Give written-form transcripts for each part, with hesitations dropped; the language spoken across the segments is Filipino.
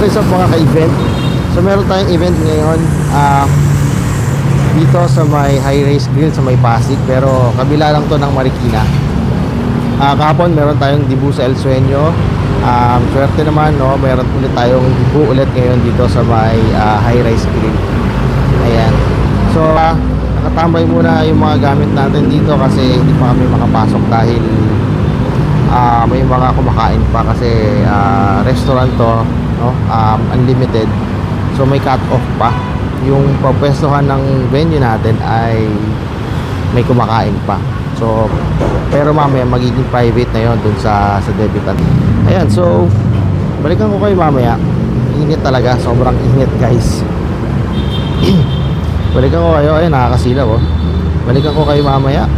Pero isa po mga ka-event. So meron tayong event ngayon dito sa may High Race Grill sa may Pasig, pero kabila lang to ng Marikina. Kahapon meron tayong debut sa El Sueño. Swerte naman, no, meron ulit tayong debut ulit ngayon dito sa may High Race Grill. Ayan. So nakatambay muna yung mga gamit natin dito kasi hindi pa kami makapasok dahil may mga kumakain pa kasi restaurant to, no? Unlimited. So may cut off pa. Yung papwestuhan ng venue natin ay may kumakain pa. So pero mamaya magiging private na yon dun sa debutant. Ayan, so balikan ko kayo mamaya. Init talaga, sobrang init guys. Balikan ko kayo, ayun nakakasilaw oh. Balikan ko kayo mamaya.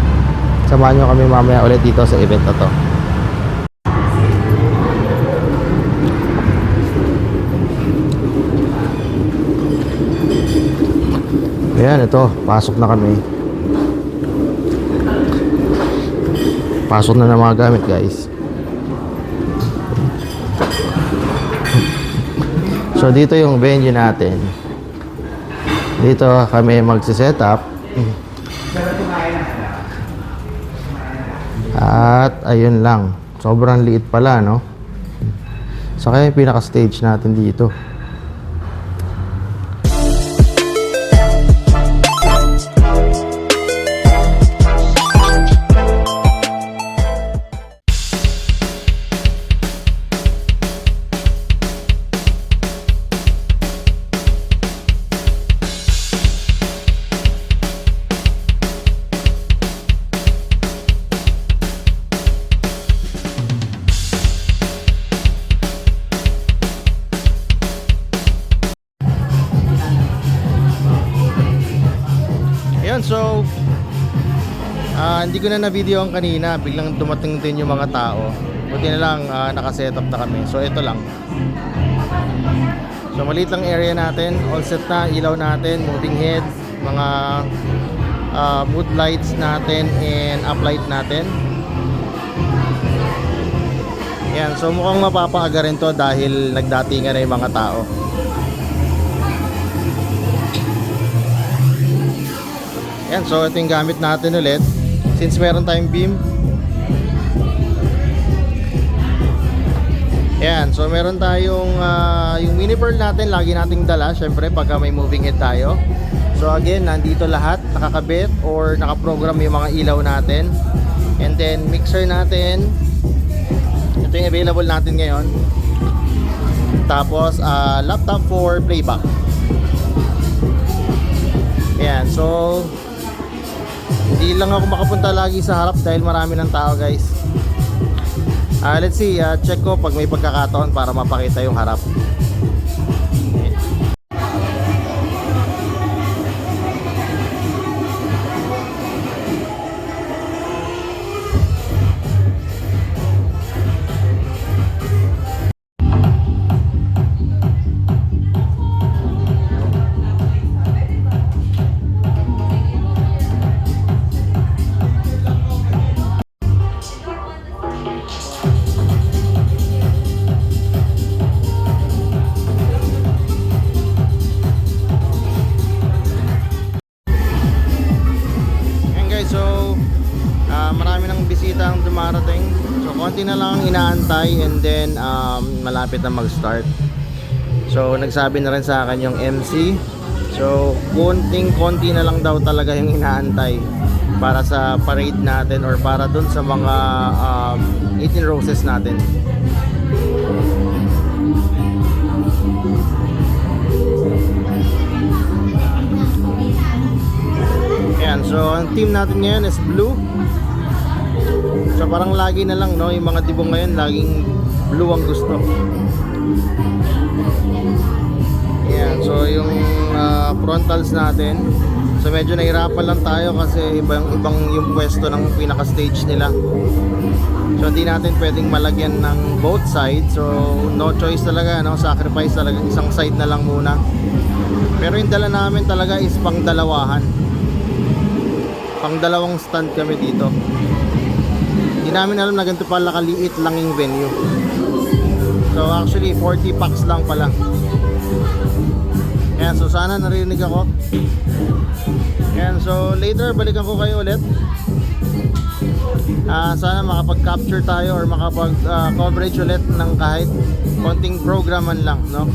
Samahan nyo kami mamaya ulit dito sa event na to. Ayan, ito, pasok na kami. Pasok na ng mga gamit guys. So dito yung venue natin. Dito kami magsiset up. At ayun lang, sobrang liit pala, no? Saka yung pinaka stage natin dito. So hindi ko na video ang kanina, biglang dumating din yung mga tao. Buti na lang naka-setup na kami. So ito lang. So maliit lang area natin, all set na, ilaw natin, moving head, mga mood lights natin and uplight natin. Yan, so mukhang mapapaaga rin to dahil nagdatingan na yung mga tao. Yan, so ito yung gamit natin ulit. Since meron tayong beam. Yan, so meron tayong yung mini pearl natin, lagi nating dala syempre pagka may moving head tayo. So again, nandito lahat, nakakabit or nakaprogram yung mga ilaw natin. And then mixer natin. Ito yung available natin ngayon. Tapos laptop for playback. Yan, so hindi lang ako makapunta lagi sa harap dahil marami ng tao guys. Let's see, check ko pag may pagkakataon para mapakita yung harap. Marami ng bisita ang dumarating. So konti na lang inaantay and then malapit na mag-start. So nagsabi na rin sa akin yung MC. So konti na lang daw talaga yung inaantay para sa parade natin or para dun sa mga 18 roses natin. Ayan, so ang team natin ngayon is blue. So parang lagi na lang, no, yung mga tibong ngayon laging blue ang gusto. Ayan, so yung frontals natin. So medyo nahirapan lang tayo kasi ibang yung pwesto ng pinaka stage nila. So hindi natin pwedeng malagyan ng both sides. So no choice talaga, no, sacrifice talaga, isang side na lang muna. Pero yung dala namin talaga is pang dalawahan. Pang dalawang stand kami dito. Hindi namin alam na ganito pala kaliit lang yung venue. So actually 40 packs lang pala. Ayan, so sana narinig ako. Ayan, so later balikan ko kayo ulit. Sana makapag-capture tayo or makapag-coverage ulit ng kahit konting programan lang, no?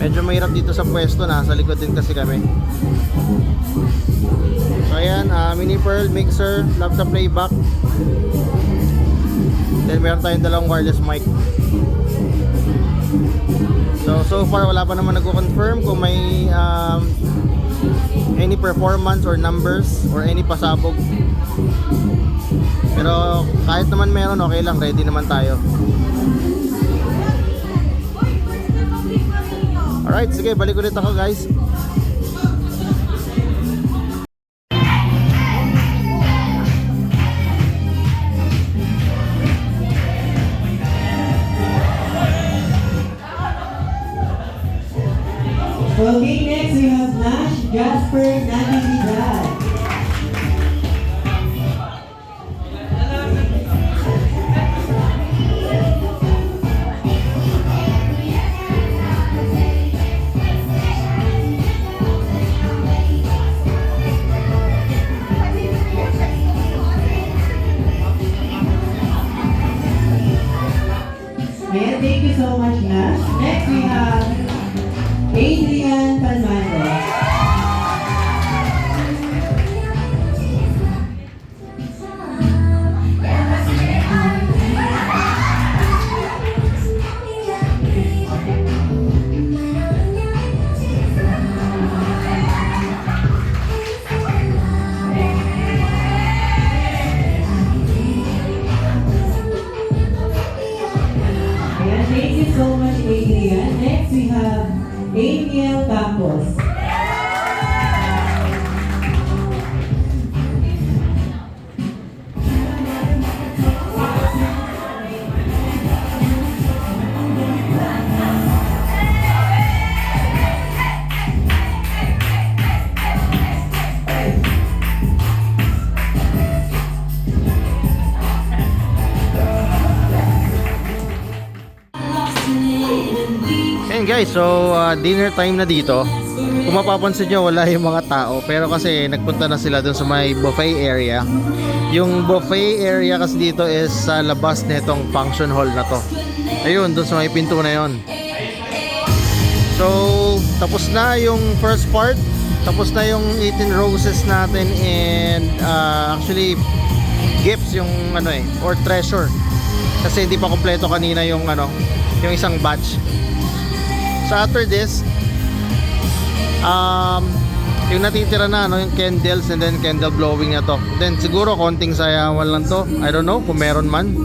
Medyo mahirap dito sa pwesto, nasa likod din kasi kami. So ayan, mini pearl, mixer, love sa playback. Then meron tayong dalawang wireless mic. So far wala pa naman nagko-confirm kung may any performance or numbers or any pasabog. Pero kahit naman meron, okay lang, ready naman tayo. Alright, sige, balik ulit ako guys. Okay, next we have Nash Jasper Natividad. Ayan, thank you so much, Nash. Next we have Adrian Palmando. Ayan, thank you so much, Adrian. Next we have Amiel Campos. Ayan guys, so dinner time na dito. Kung mapapansin nyo, wala yung mga tao. Pero kasi nagpunta na sila dun sa may buffet area. Yung buffet area kasi dito is sa labas nitong function hall na to. Ayun, dun sa may pinto na yon. So, tapos na yung first part. Tapos na yung 18 roses natin. And actually, gifts yung or treasure. Kasi hindi pa kompleto kanina yung yung isang batch. So after this, yung natitira na yung candles and then candle blowing na to. Then siguro konting sayawan lang to. I don't know kung meron man.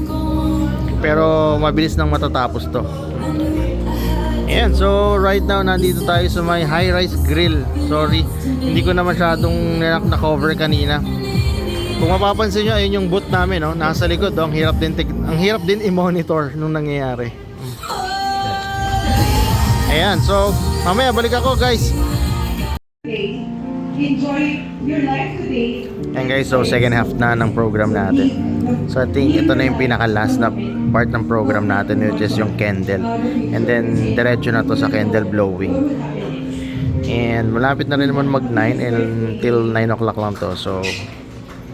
Pero mabilis nang matatapos to. Ayan, so right now nandito tayo sa may high rise grill. Sorry, hindi ko na masyadong na-cover kanina. Kung mapapansin nyo, ayun yung booth namin, no? Nasa likod, ang hirap din i-monitor nung nangyayari. Ayan, so mamaya balik ako guys. Enjoy your life today. Ayan guys, so second half na ng program natin. So I think ito na yung pinaka-last na part ng program natin, which is yung candle. And then diretso na to sa candle blowing. And malapit na rin naman mag 9 until 9 o'clock lang to. So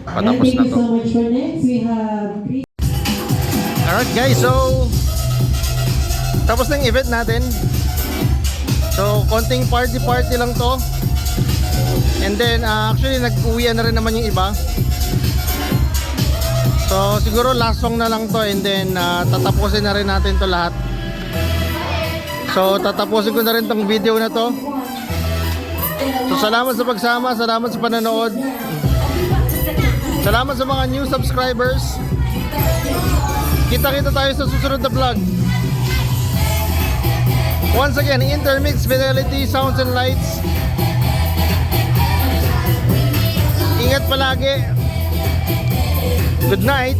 patapos na to. Thank you so much for next. We have Alright guys, so tapos na yung event natin. So konting party lang to. And then actually nag-uwian na rin naman yung iba. So siguro last song na lang to. And then tatapusin na rin natin to lahat. So tatapusin ko na rin tong video na to. So salamat sa pagsama, salamat sa panonood. Salamat sa mga new subscribers. Kita-kita tayo sa susunod na vlog. Once again, Intermix Fidelity Sounds and Lights. Ingat palagi. Good night.